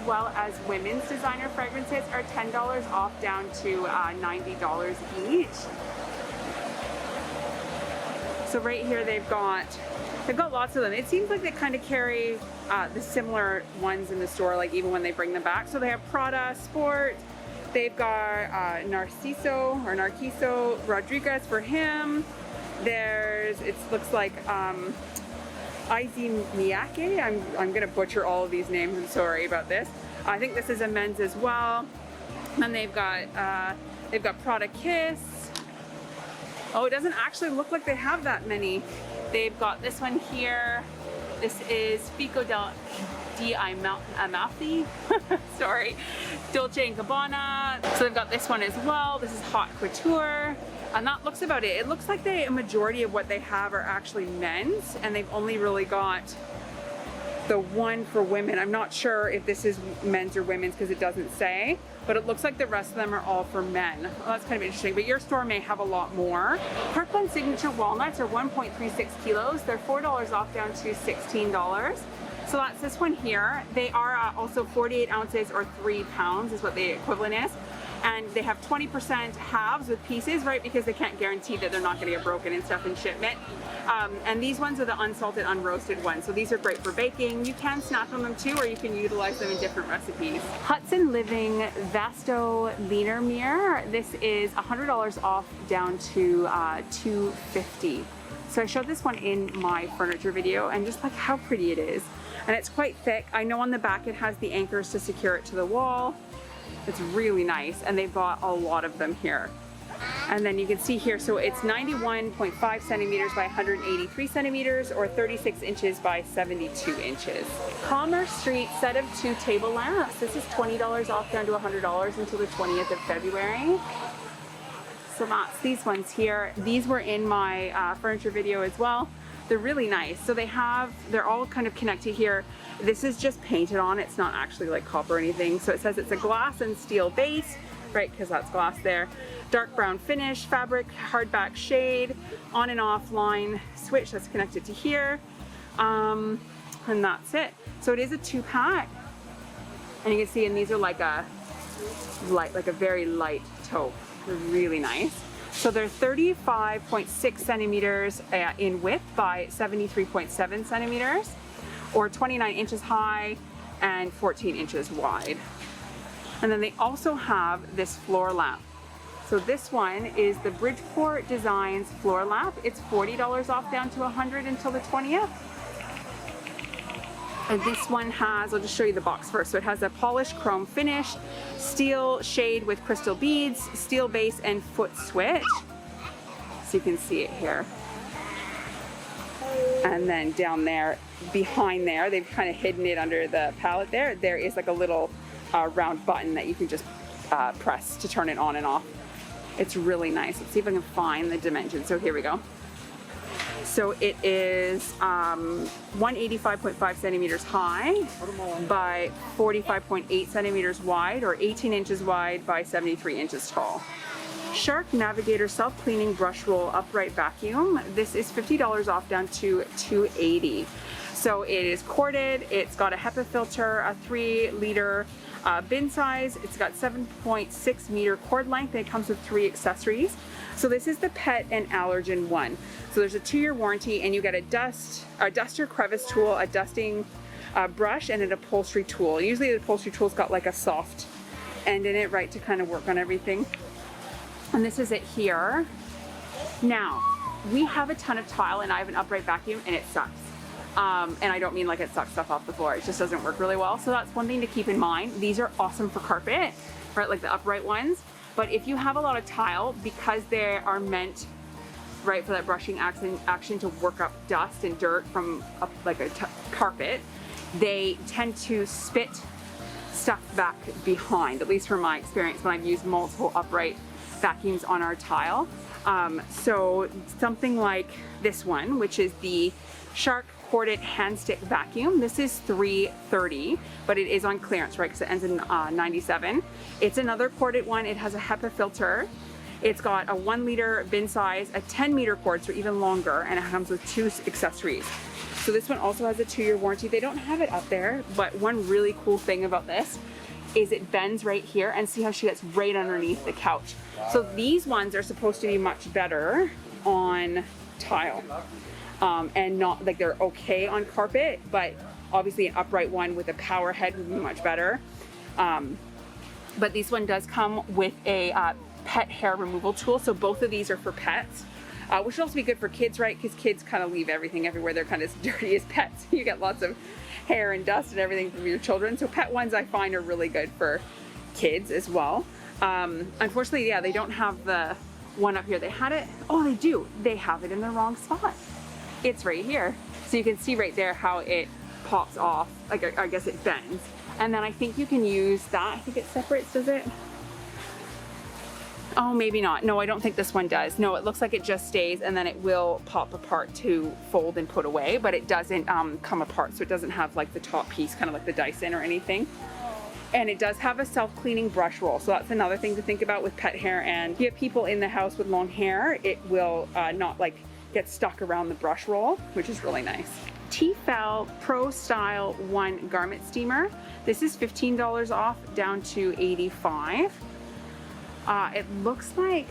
well as women's designer fragrances are $10 off down to $90 each. So right here they've got lots of them. It seems like they kind of carry the similar ones in the store, like even when they bring them back. So they have Prada Sport, they've got Narciso Rodriguez for him. There's, it looks like Aizi Miyake. I'm gonna butcher all of these names, I'm sorry about this. I think this is a men's as well. And they've got Prada Kiss. Oh, it doesn't actually look like they have that many. They've got this one here. This is Fico di Amalfi. Sorry, Dolce & Gabbana. So they've got this one as well. This is Haute Couture. And that looks about it. It looks like a majority of what they have are actually men's, and they've only really got the one for women. I'm not sure if this is men's or women's because it doesn't say, but it looks like the rest of them are all for men. Well, that's kind of interesting, but your store may have a lot more. Kirkland Signature Walnuts are 1.36 kilos. They're $4 off down to $16. So that's this one here. They are also 48 ounces or 3 pounds is what the equivalent is. And they have 20% halves with pieces, right? Because they can't guarantee that they're not going to get broken and stuff in shipment. And these ones are the unsalted, unroasted ones. So these are great for baking. You can snack on them too, or you can utilize them in different recipes. Hudson Living Vasto Leaner Mirror. This is $100 off down to $250. So I showed this one in my furniture video, and just like how pretty it is. And it's quite thick. I know on the back it has the anchors to secure it to the wall. It's really nice, and they've got a lot of them here. And then you can see here, so it's 91.5 centimeters by 183 centimeters, or 36 inches by 72 inches. Commerce Street set of 2 table lamps. This is $20 off down to $100 until the 20th of February. So that's these ones here. These were in my furniture video as well. They're really nice. So they're all kind of connected here. This is just painted on. It's not actually like copper or anything. So it says it's a glass and steel base, right? Because that's glass there. Dark brown finish, fabric, hardback shade, on and off line switch that's connected to here. And that's it. So it is a 2-pack. And you can see, and these are like a very light taupe. They're really nice. So they're 35.6 centimeters in width by 73.7 centimeters, or 29 inches high and 14 inches wide. And then they also have this floor lamp. So this one is the Bridgeport Designs floor lamp. It's $40 off down to $100 until the 20th. And this one has, I'll just show you the box first. So it has a polished chrome finish, steel shade with crystal beads, steel base, and foot switch. So you can see it here. And then down there, behind there, they've kind of hidden it under the palette there. There is like a little round button that you can just press to turn it on and off. It's really nice. Let's see if I can find the dimensions. So here we go. So it is 185.5 centimeters high by 45.8 centimeters wide, or 18 inches wide by 73 inches tall. Shark Navigator self-cleaning brush roll upright vacuum. This is $50 off down to $280. So it is corded. It's got a HEPA filter, a 3-liter bin size. It's got 7.6 meter cord length, and it comes with 3 accessories. So this is the pet and allergen one. So there's a 2-year warranty, and you get a duster crevice tool, a dusting brush, and an upholstery tool. Usually the upholstery tool's got like a soft end in it, right, to kind of work on everything. And this is it here. Now, we have a ton of tile, and I have an upright vacuum, and it sucks. And I don't mean like it sucks stuff off the floor. It just doesn't work really well. So that's one thing to keep in mind. These are awesome for carpet, right, like the upright ones. But if you have a lot of tile, because they are meant, right, for that brushing action to work up dust and dirt from like a carpet, they tend to spit stuff back behind, at least from my experience when I've used multiple upright vacuums on our tile. So something like this one, which is the Shark corded hand stick vacuum. This is $330, but it is on clearance, right, because it ends in 97. It's another corded one. It has a HEPA filter. It's got a 1-liter bin size, a 10-meter cord, so even longer, and it comes with 2 accessories. So this one also has a 2-year warranty. They don't have it up there, but one really cool thing about this is it bends right here, and see how she gets right underneath the couch. So these ones are supposed to be much better on tile, and not like they're okay on carpet, but obviously an upright one with a power head would be much better. But this one does come with a pet hair removal tool. So both of these are for pets, which should also be good for kids, right? Because kids kind of leave everything everywhere. They're kind of as dirty as pets. You get lots of hair and dust and everything from your children. So pet ones I find are really good for kids as well. Unfortunately, yeah, they don't have the one up here. They had it. Oh, they do. They have it in the wrong spot. It's right here. So you can see right there how it pops off. Like, I guess it bends. And then I think you can use that. I think it separates, does it? Oh, maybe not. No, I don't think this one does. No, it looks like it just stays, and then it will pop apart to fold and put away, but it doesn't come apart. So it doesn't have like the top piece, kind of like the Dyson or anything. And it does have a self-cleaning brush roll. So that's another thing to think about with pet hair. And if you have people in the house with long hair, it will not like get stuck around the brush roll, which is really nice. T-Fal Pro Style 1 Garment Steamer. This is $15 off, down to $85. It looks like,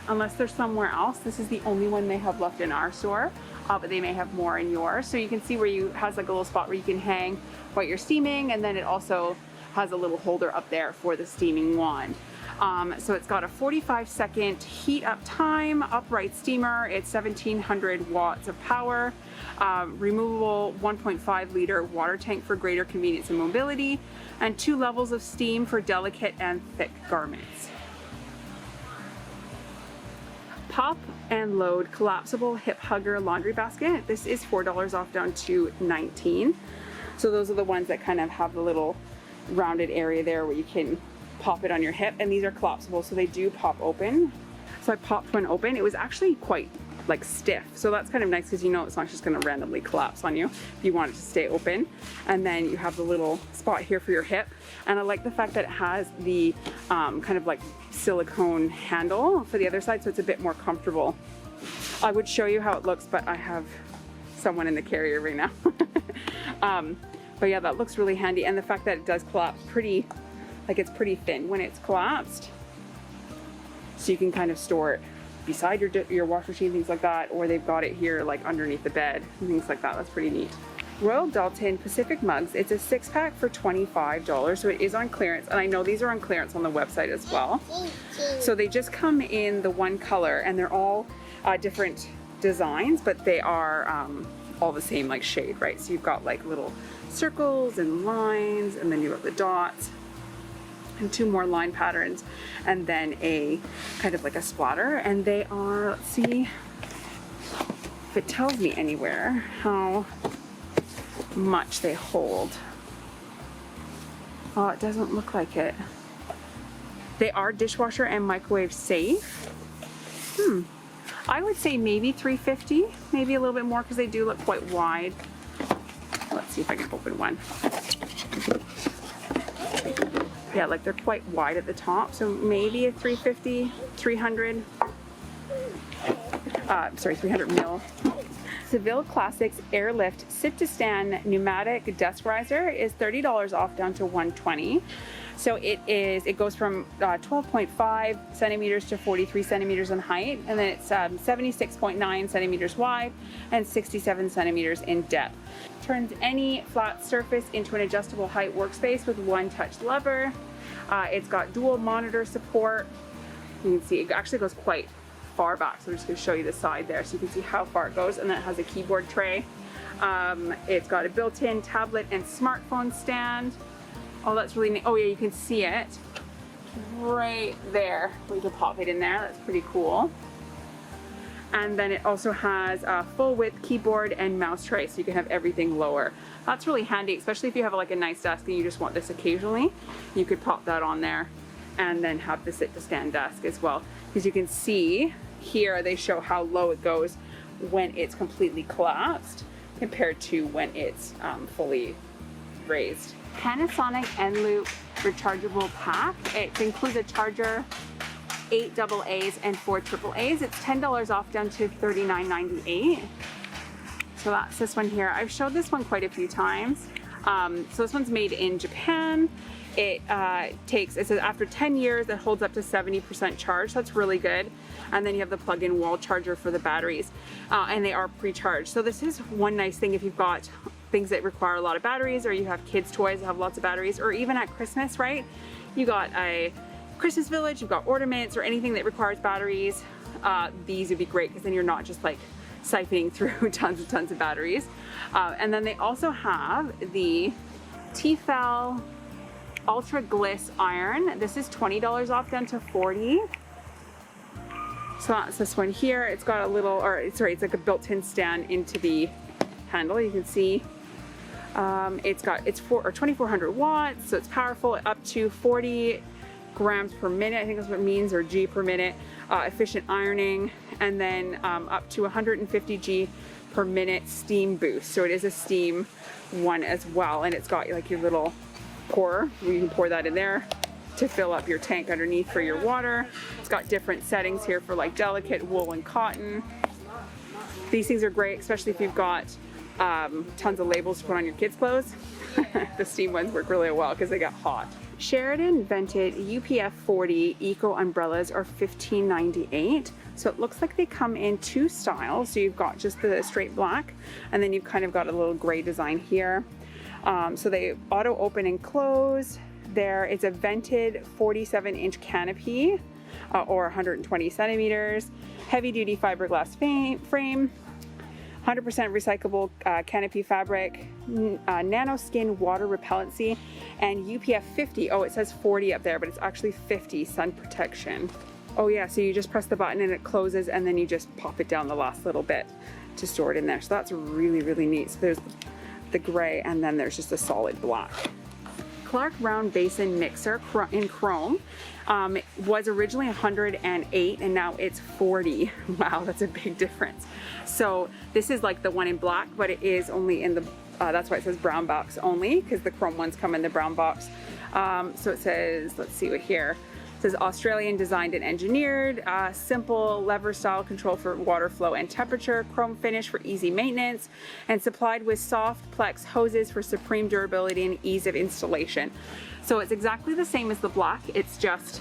unless there's somewhere else, this is the only one they have left in our store, but they may have more in yours. So you can see where you has like a little spot where you can hang what you're steaming, and then it also has a little holder up there for the steaming wand. So it's got a 45-second heat up time, upright steamer. It's 1700 watts of power, removable 1.5 liter water tank for greater convenience and mobility, and 2 levels of steam for delicate and thick garments. Pop and Load collapsible hip hugger laundry basket. This is $4 off, down to $19. So those are the ones that kind of have the little rounded area there where you can pop it on your hip, and these are collapsible, so they do pop open. So I popped one open. It was actually quite like stiff, so that's kind of nice because you know it's not just going to randomly collapse on you if you want it to stay open. And then you have the little spot here for your hip, and I like the fact that it has the kind of like silicone handle for the other side, so it's a bit more comfortable. I would show you how it looks, but I have someone in the carrier right now. But yeah, that looks really handy, and the fact that it does collapse pretty, like it's pretty thin when it's collapsed, so you can kind of store it beside your wash machine, things like that, or they've got it here like underneath the bed and things like that. That's pretty neat. Royal Dalton Pacific mugs. It's a 6-pack for $25, so it is on clearance, and I know these are on clearance on the website as well. So they just come in the one color, and they're all different designs, but they are all the same like shade, right? So you've got like little circles and lines, and then you've got the dots and 2 more line patterns, and then a kind of like a splatter. And they are, let's see if it tells me anywhere how much they hold. Oh, it doesn't look like it. They are dishwasher and microwave safe. I would say maybe $3.50, maybe a little bit more, because they do look quite wide. Let's see if I can open one. Yeah, like they're quite wide at the top, so maybe a $3.50, 300. Sorry, 300 mil. Seville Classics Airlift Sit-to-Stand Pneumatic Desk Riser is $30 off, down to $120. So it goes from 12.5 centimeters to 43 centimeters in height, and then it's 76.9 centimeters wide and 67 centimeters in depth. Turns any flat surface into an adjustable height workspace with one touch lever. It's got dual monitor support. You can see it actually goes quite far back, so I'm just going to show you the side there so you can see how far it goes, and then it has a keyboard tray. It's got a built-in tablet and smartphone stand. Oh, that's really neat. Oh yeah, you can see it right there. We can pop it in there. That's pretty cool. And then it also has a full width keyboard and mouse tray, so you can have everything lower. That's really handy, especially if you have like a nice desk and you just want this occasionally. You could pop that on there and then have the sit-to-stand desk as well. Because you can see here, they show how low it goes when it's completely collapsed compared to when it's fully raised. Panasonic N-Loop rechargeable pack. It includes a charger, 8 AA's and 4 AA's. It's $10 off, down to $39.98. So that's this one here. I've showed this one quite a few times. So this one's made in Japan. It says after 10 years, it holds up to 70% charge. That's really good. And then you have the plug-in wall charger for the batteries, and they are pre-charged. So this is one nice thing if you've got things that require a lot of batteries, or you have kids' toys that have lots of batteries, or even at Christmas, right? You got a Christmas village, you've got ornaments, or anything that requires batteries. These would be great because then you're not just like siphoning through tons and tons of batteries. And then they also have the T-Fal Ultra Gliss iron. This is $20 off down to $40. So that's this one here. It's got a little, it's like a built-in stand into the handle. You can see it's 2,400 watts, so it's powerful, up to 40 grams per minute, I think that's what it means, or G per minute. Efficient ironing, and then up to 150 G per minute steam boost. So it is a steam one as well, and it's got like your little pourer. You can pour that in there to fill up your tank underneath for your water. It's got different settings here for like delicate, wool, and cotton. These things are great, especially if you've got tons of labels to put on your kids' clothes. The steam ones work really well because they get hot. Sheridan Vented UPF 40 Eco Umbrellas are $15.98. So it looks like they come in two styles. So you've got just the straight black, and then you've kind of got a little gray design here. So they auto open and close. It's a vented 47-inch canopy, or 120 centimeters, heavy duty fiberglass frame, 100% recyclable canopy fabric, nano skin water repellency, and UPF 50. Oh, it says 40 up there, but it's actually 50 sun protection. Oh yeah, so you just press the button and it closes, and then you just pop it down the last little bit to store it in there. So that's really, really neat. So there's the gray, and then there's just a solid black. Clark Round Basin mixer in chrome was originally 108, and now it's 40. Wow, that's a big difference. So this is like the one in black, but it is only in the that's why it says brown box only, because the chrome ones come in the brown box. So it says, let's see what here. It says Australian designed and engineered, simple lever style control for water flow and temperature, chrome finish for easy maintenance, and supplied with soft plex hoses for supreme durability and ease of installation. So it's exactly the same as the black, it's just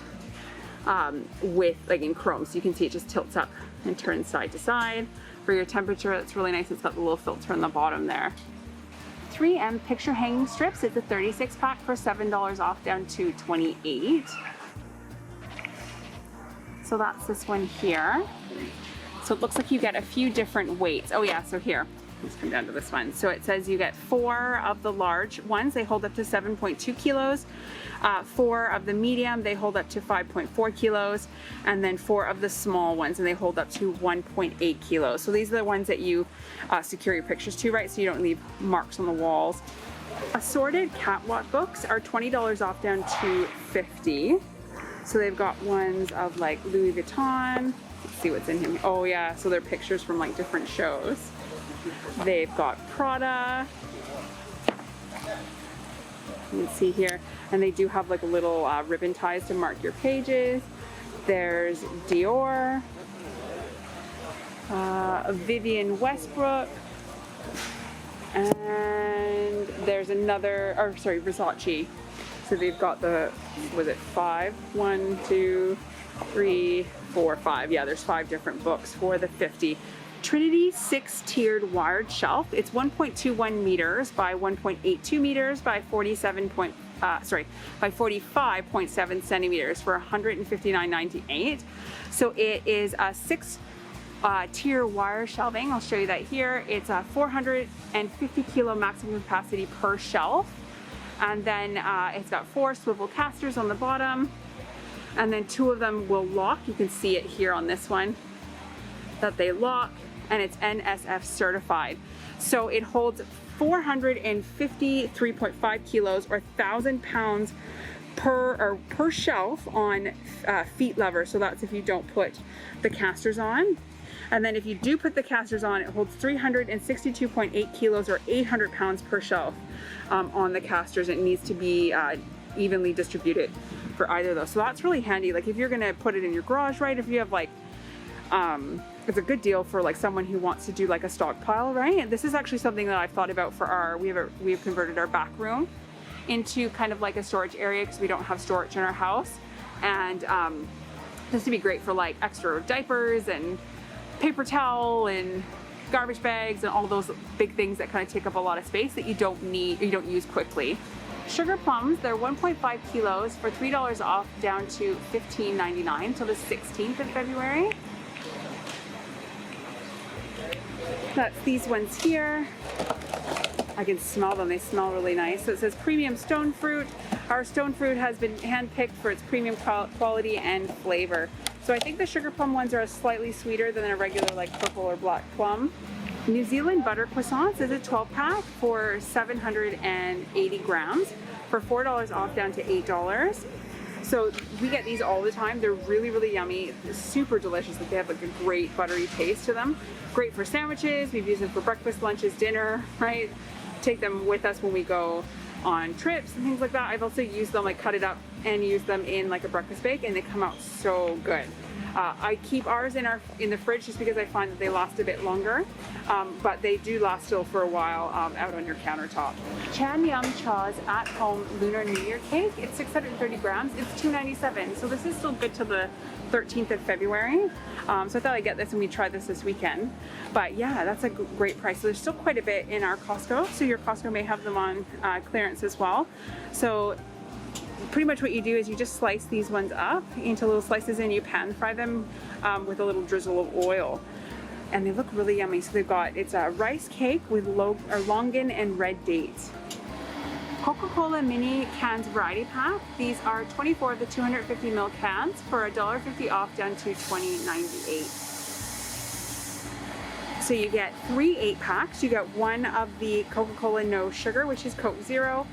with like in chrome. So you can see it just tilts up and turns side to side. For your temperature, that's really nice. It's got the little filter on the bottom there. 3M picture hanging strips. It's a 36 pack for $7 off down to $28. So that's this one here. So it looks like you get a few different weights. Oh yeah, so here, let's come down to this one. So it says you get 4 of the large ones. They hold up to 7.2 kilos. 4 of the medium, they hold up to 5.4 kilos. And then 4 of the small ones, and they hold up to 1.8 kilos. So these are the ones that you secure your pictures to, right? So you don't leave marks on the walls. Assorted Catwalk books are $20 off down to $50. So they've got ones of like Louis Vuitton. Let's see what's in here. Oh yeah, so they're pictures from like different shows. They've got Prada. You can see here. And they do have like little ribbon ties to mark your pages. There's Dior. Vivienne Westbrook. And there's Versace. So they've got the, was it 5? 1, 2, 3, 4, 5. Yeah, there's 5 different books for the 50. Trinity 6-tiered wired shelf. It's 1.21 meters by 1.82 meters by 45.7 centimeters for $159.98. So it is a 6-tier wire shelving. I'll show you that here. It's a 450 kilo maximum capacity per shelf. And then it's got 4 swivel casters on the bottom, and then 2 of them will lock. You can see it here on this one that they lock, and it's NSF certified. So it holds 453.5 kilos or 1,000 pounds per shelf on feet lever. So that's if you don't put the casters on. And then if you do put the casters on, it holds 362.8 kilos or 800 pounds per shelf on the casters. It needs to be evenly distributed for either of those. So that's really handy. Like if you're gonna put it in your garage, right? If you have like It's a good deal for like someone who wants to do like a stockpile, right? And this is actually something that I've thought about for our, we've converted our back room into kind of like a storage area because we don't have storage in our house. And this would be great for like extra diapers and paper towel and garbage bags and all those big things that kind of take up a lot of space that you don't need, or you don't use quickly. Sugar plums, they're 1.5 kilos for $3 off down to $15.99 till the 16th of February. That's these ones here. I can smell them, they smell really nice. So it says premium stone fruit. Our stone fruit has been handpicked for its premium quality and flavor. So I think the sugar plum ones are slightly sweeter than a regular like purple or black plum. New Zealand butter croissants is a 12 pack for 780 grams for $4 off down to $8. So we get these all the time. They're really, really yummy, super delicious. Like they have like a great buttery taste to them. Great for sandwiches. We've used them for breakfast, lunches, dinner, right? Take them with us when we go on trips and things like that. I've also used them, like cut it up and use them in like a breakfast bake, and they come out so good. I keep ours in the fridge just because I find that they last a bit longer, but they do last still for a while out on your countertop. Chan Yum Chaw's at home Lunar New Year cake. It's 630 grams. It's $2.97. So this is still good till the 13th of February. So I thought I'd get this and we try this weekend. But yeah, that's a great price. So there's still quite a bit in our Costco. So your Costco may have them on clearance as well. So pretty much what you do is you just slice these ones up into little slices and you pan fry them with a little drizzle of oil. And they look really yummy. So they've got, it's a rice cake with longan and red dates. Coca-Cola mini cans variety pack. These are 24 of the 250 ml cans for $1.50 off down to $20.98. So you get 3 8-packs. You get one of the Coca-Cola no sugar, which is Coke Zero,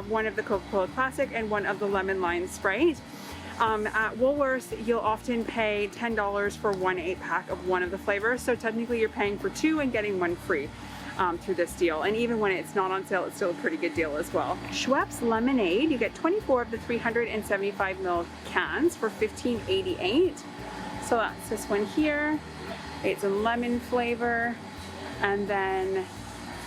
one of the Coca-Cola Classic, and one of the Lemon Lime Sprite. At Woolworths, you'll often pay $10 for 1 8-pack of one of the flavors. So technically you're paying for 2 and getting 1 free through this deal. And even when it's not on sale, it's still a pretty good deal as well. Schweppes Lemonade, you get 24 of the 375 ml cans for $15.88. So that's this one here. It's a lemon flavor. And then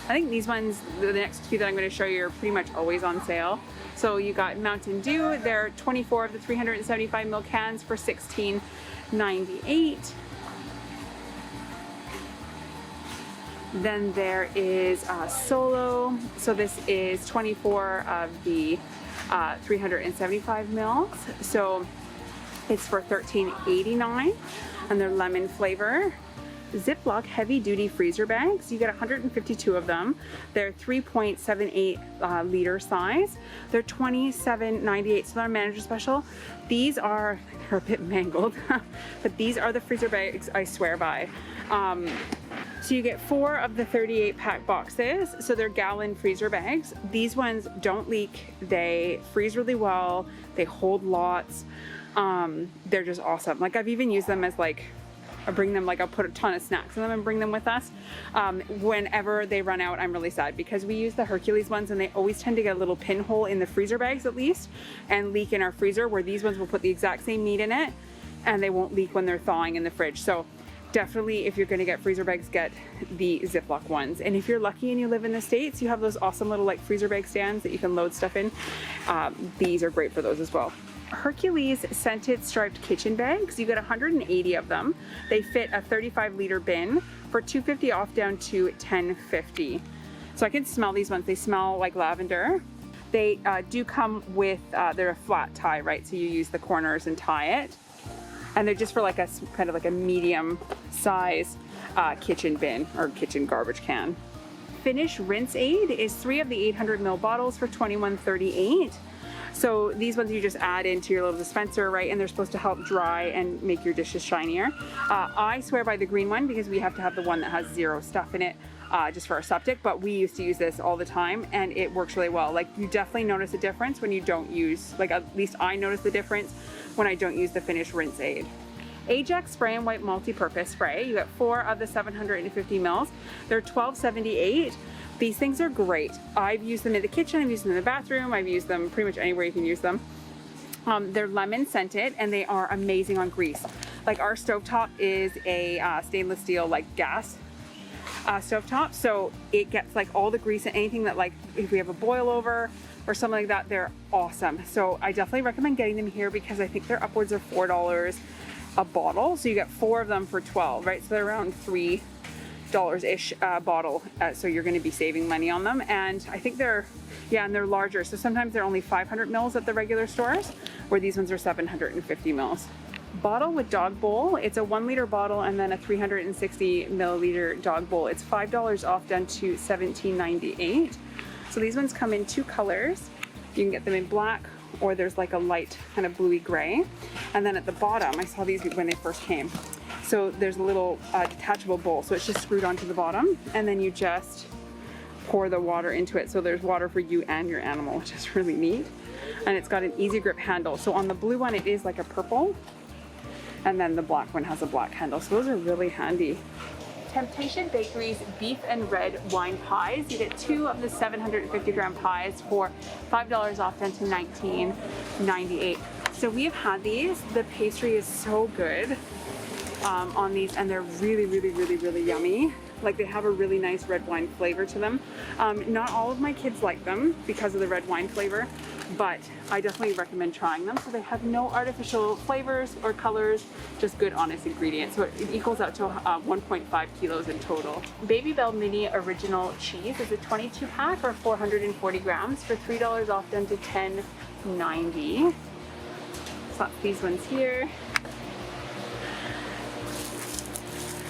I think these ones, the next two that I'm going to show you, are pretty much always on sale. So you got Mountain Dew. They're 24 of the 375 ml cans for $16.98. Then there is Solo. So this is 24 of the 375 mils. So it's for $13.89, and they're lemon flavor. Ziploc heavy duty freezer bags. You get 152 of them. They're 3.78 liter size. They're $27.98, so they're a manager special. These are, they're a bit mangled, but these are the freezer bags I swear by. So you get 4 of the 38 pack boxes. So they're gallon freezer bags. These ones don't leak. They freeze really well. They hold lots. They're just awesome. Like I've even used them as like, I bring them, like I'll put a ton of snacks in them and bring them with us. Whenever they run out, I'm really sad because we use the Hercules ones and they always tend to get a little pinhole in the freezer bags at least and leak in our freezer, where these ones will put the exact same meat in it and they won't leak when they're thawing in the fridge. So definitely, if you're going to get freezer bags, get the Ziploc ones. And if you're lucky and you live in the States, you have those awesome little like freezer bag stands that you can load stuff in. These are great for those as well. Hercules scented striped kitchen bags. You get 180 of them. They fit a 35 liter bin for $2.50 off down to $10.50. So I can smell these ones. They smell like lavender. They do come with, they're a flat tie, right? So you use the corners and tie it. And they're just for like a kind of like a medium size kitchen bin or kitchen garbage can. Finish Rinse Aid is 3 of the 800 ml bottles for $21.38. So these ones you just add into your little dispenser, right? And they're supposed to help dry and make your dishes shinier. I swear by the green one because we have to have the one that has 0 stuff in it just for our septic, but we used to use this all the time and it works really well. Like you definitely notice a difference when you don't use, like at least I notice the difference when I don't use the Finish Rinse Aid. Ajax Spray and Wipe Multi-Purpose Spray. You get 4 of the 750 mils. They're $12.78. These things are great. I've used them in the kitchen, I've used them in the bathroom, I've used them pretty much anywhere you can use them. They're lemon scented and they are amazing on grease. Like our stovetop is a stainless steel like gas stovetop, so it gets like all the grease and anything that, like if we have a boil over or something like that, they're awesome. So I definitely recommend getting them here because I think they're upwards of $4 a bottle. So you get 4 of them for $12, right? So they're around $3-ish a bottle. So you're going to be saving money on them. And I think they're, yeah, and they're larger. So sometimes they're only 500 mils at the regular stores, where these ones are 750 mils. Bottle with dog bowl. It's a 1 liter bottle and then a 360 milliliter dog bowl. It's $5 off, down to $17.98. So these ones come in 2 colors. You can get them in black, or there's like a light kind of bluey gray. And then at the bottom, I saw these when they first came. So there's a little detachable bowl. So it's just screwed onto the bottom, and then you just pour the water into it. So there's water for you and your animal, which is really neat. And it's got an easy grip handle. So on the blue one, it is like a purple. And then the black one has a black handle. So those are really handy. Temptation Bakeries beef and red wine pies. You get 2 of the 750 gram pies for $5 off, down to $19.98. So we have had these. The pastry is so good on these, and they're really, really, really, really yummy. Like, they have a really nice red wine flavor to them. Not all of my kids like them because of the red wine flavor, but I definitely recommend trying them. So they have no artificial flavors or colors, just good, honest ingredients. So it equals out to 1.5 kilos in total. Baby Bell Mini Original Cheese is a 22 pack or 440 grams for $3 off, down to $10.90. So that's these ones here.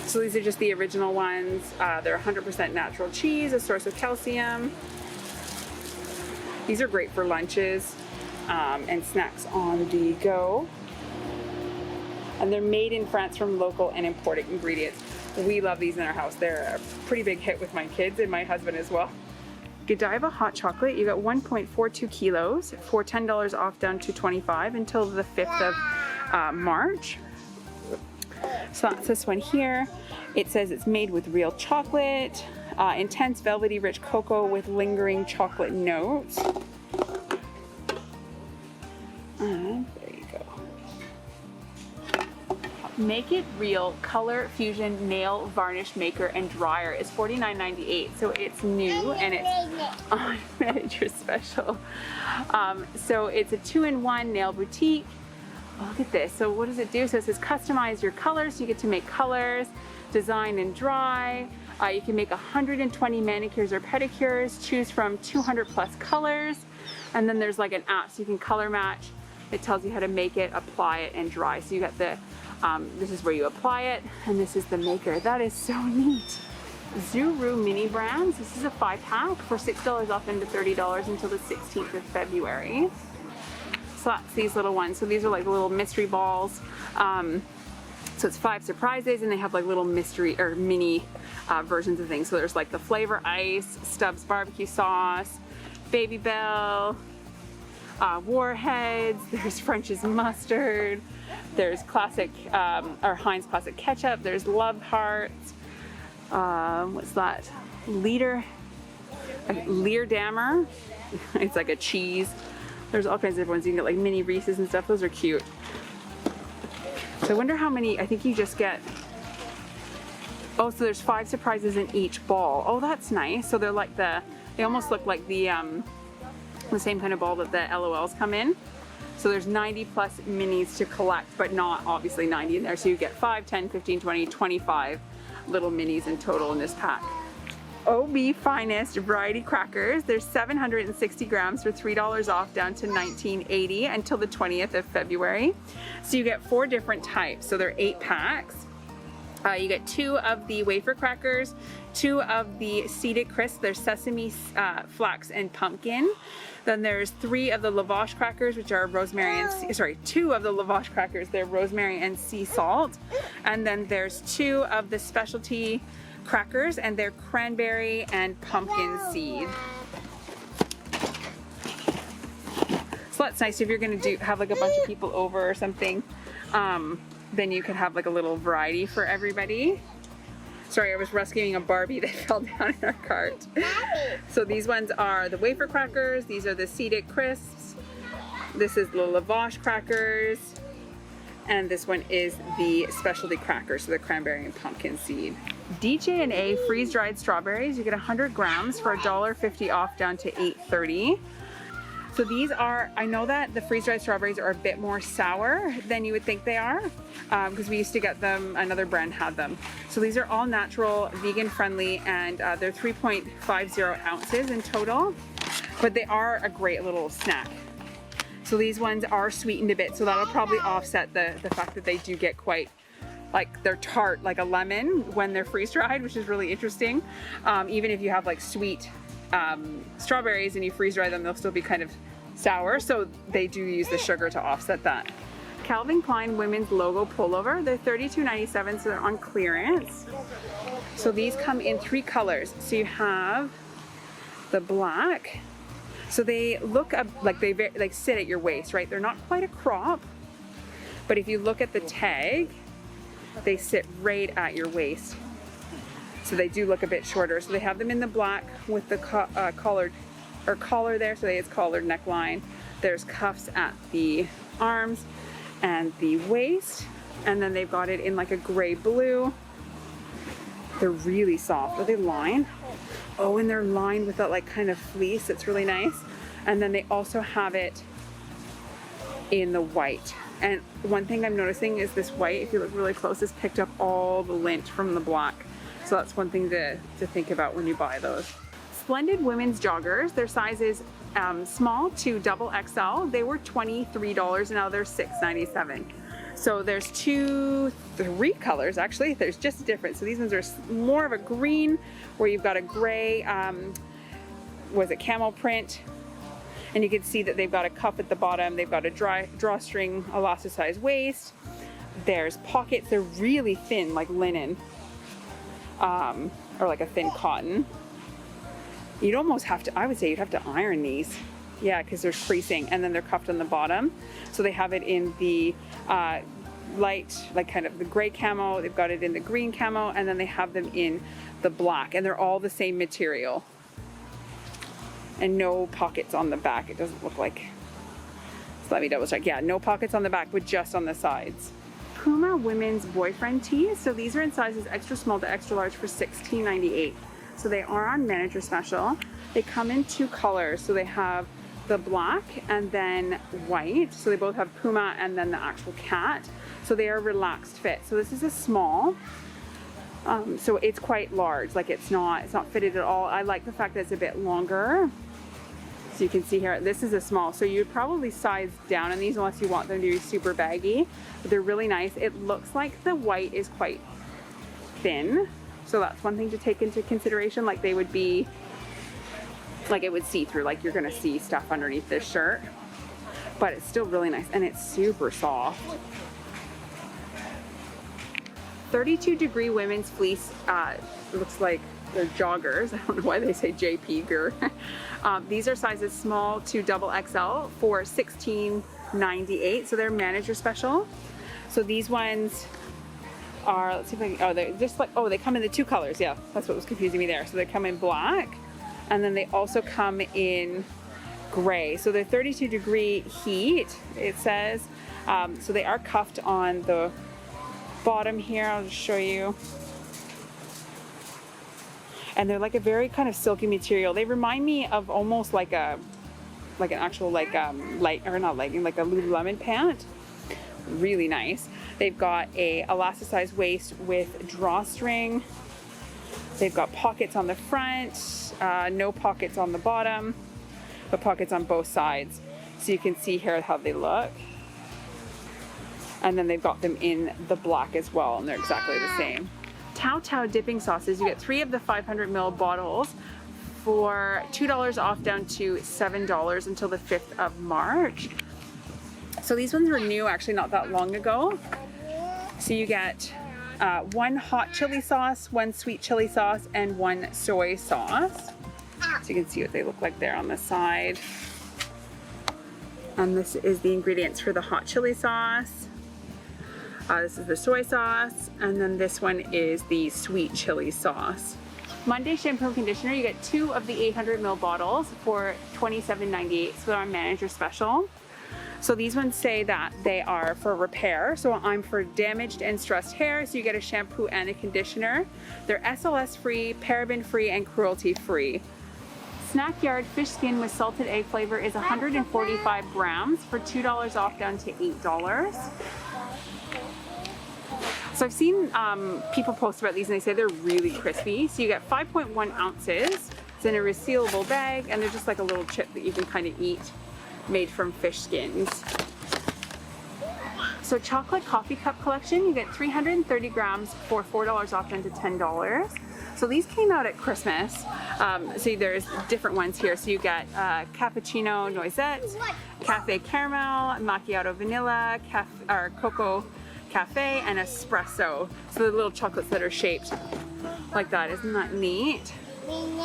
So these are just the original ones. They're 100% natural cheese, a source of calcium. These are great for lunches and snacks on the go. And they're made in France from local and imported ingredients. We love these in our house. They're a pretty big hit with my kids and my husband as well. Godiva Hot Chocolate, you got 1.42 kilos for $10 off, down to $25 until the 5th of March. So that's this one here. It says it's made with real chocolate, intense velvety rich cocoa with lingering chocolate notes. And there you go. Make It Real Color Fusion Nail Varnish Maker and Dryer is $49.98. So it's new and it's on Manager Special. So it's a 2-in-1 nail boutique. Look at this. So what does it do? So it says customize your colors. So you get to make colors, design and dry. You can make 120 manicures or pedicures, choose from 200 plus colors. And then there's like an app so you can color match. It tells you how to make it, apply it, and dry. So you got the, this is where you apply it, and this is the maker. That is so neat. Zuru mini brands. This is a 5-pack for $6 off, into $30 until the 16th of February. So that's these little ones. So these are like little mystery balls. So it's 5 surprises, and they have like little mystery or mini versions of things. So there's like the flavor ice, Stubbs barbecue sauce, Baby Bell, Warheads, there's French's mustard, there's classic or Heinz classic ketchup, there's Love Hearts, what's that? Leerdammer. It's like a cheese. There's all kinds of different ones. You can get like mini Reese's and stuff. Those are cute. So I wonder how many, I think you just get, oh, so there's 5 surprises in each ball. Oh, that's nice. So they're like they almost look like the same kind of ball that the LOLs come in. So there's 90 plus minis to collect, but not obviously 90 in there. So you get 5, 10, 15, 20, 25 little minis in total in this pack. OB Finest Variety Crackers. There's 760 grams for $3 off, down to $19.80 until the 20th of February. So you get 4 different types. So they're 8 packs. You get 2 of the wafer crackers, 2 of the seeded crisps. There's sesame, flax, and pumpkin. Then there's 3 of the lavash crackers, which are rosemary and 2 of the lavash crackers. They're rosemary and sea salt. And then there's 2 of the specialty crackers, and they're cranberry and pumpkin seed. So that's nice if you're gonna have like a bunch of people over or something. Then you could have like a little variety for everybody. Sorry, I was rescuing a Barbie that fell down in our cart. So these ones are the wafer crackers. These are the seeded crisps. This is the lavash crackers. and this one is the specialty crackers, so the cranberry and pumpkin seed. DJ&A freeze-dried strawberries, you get 100 grams for $1.50 off down to $8.30. So these are, I know that the freeze-dried strawberries are a bit more sour than you would think they are, because we used to get them, another brand had them. So these are all natural, vegan friendly, and they're 3.50 ounces in total, but they are a great little snack. So these ones are sweetened a bit, so that'll probably offset the fact that they do get quite, like they're tart like a lemon when they're freeze-dried, which is really interesting. Even if you have like sweet strawberries and you freeze-dry them, they'll still be kind of sour, so they do use the sugar to offset that. Calvin Klein women's logo pullover, they're $32.97, so they're on clearance. So these come in 3 colors. So you have the black, so they look up like they like sit at your waist, right? They're not quite a crop, but if you look at the tag, they sit right at your waist. So they do look a bit shorter. So they have them in the black with the collar there, so it's collared neckline. There's cuffs at the arms and the waist, and then they've got it in like a gray blue. They're really soft. Are they lined? Oh, and they're lined with that like kind of fleece. It's really nice. And then they also have it in the white. And one thing I'm noticing is this white, if you look really close, has picked up all the lint from the black. So that's one thing to think about when you buy those. Splendid women's joggers, their size is small to double XL. They were $23 and now they're $6.97. So there's 3 colors actually. There's just a difference. So these ones are more of a green, where you've got a gray, was it camel print? And you can see that they've got a cuff at the bottom. They've got a drawstring elasticized waist. There's pockets. They're really thin, like linen, or like a thin cotton. You'd almost have to, I would say you'd have to iron these. Yeah, because they're creasing, and then they're cuffed on the bottom. So they have it in the light, like kind of the gray camo. They've got it in the green camo, and then they have them in the black, and they're all the same material. And no pockets on the back. It doesn't look like. So let me double check. Yeah, no pockets on the back, but just on the sides. Puma women's boyfriend tees. So these are in sizes extra small to extra large for $16.98. So they are on manager special. They come in 2 colors. So they have the black and then white. So they both have Puma and then the actual cat. So they are relaxed fit. So this is a small. So it's quite large. Like it's not fitted at all. I like the fact that it's a bit longer. So you can see here, this is a small. So you'd probably size down on these unless you want them to be super baggy. But they're really nice. It looks like the white is quite thin. So that's one thing to take into consideration. Like they would be, like it would see through, like you're gonna see stuff underneath this shirt. But it's still really nice and it's super soft. 32-degree women's fleece, looks like they're joggers. I don't know why they say JP. These are sizes small to double XL for $16.98. So they're manager special. So these ones are, let's see if I can, oh, they're just like, oh, they come in the 2 colors. Yeah, that's what was confusing me there. So they come in black, and then they also come in gray. So they're 32-degree heat, it says. So they are cuffed on the bottom here. I'll just show you. And they're like a very kind of silky material. They remind me of almost like an actual like light, or not legging, like a Lululemon pant. Really nice. They've got a elasticized waist with drawstring. They've got pockets on the front, no pockets on the bottom, but pockets on both sides. So you can see here how they look. And then they've got them in the black as well, and they're exactly the same. Tao Tao dipping sauces. You get 3 of the 500 ml bottles for $2 off down to $7 until the 5th of March. So these ones were new actually not that long ago. So you get 1 hot chili sauce, 1 sweet chili sauce, and 1 soy sauce. So you can see what they look like there on the side. And this is the ingredients for the hot chili sauce. This is the soy sauce, and then this one is the sweet chili sauce. Monday shampoo and conditioner, you get 2 of the 800 ml bottles for $27.98, so they're on manager special. So these ones say that they are for repair. So I'm for damaged and stressed hair. So you get a shampoo and a conditioner. They're SLS free, paraben free, and cruelty free. Snack Yard fish skin with salted egg flavor is 145 grams for $2 off down to $8. So I've seen people post about these and they say they're really crispy. So you get 5.1 ounces. It's in a resealable bag and they're just like a little chip that you can kind of eat, made from fish skins. So chocolate coffee cup collection, you get 330 grams for $4 off down to $10. So these came out at Christmas. See, there's different ones here. So you get cappuccino noisette, cafe caramel, macchiato vanilla, cocoa cafe, and espresso. So the little chocolates that are shaped like that. Isn't that neat? And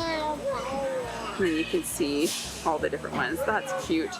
then you can see all the different ones. That's cute.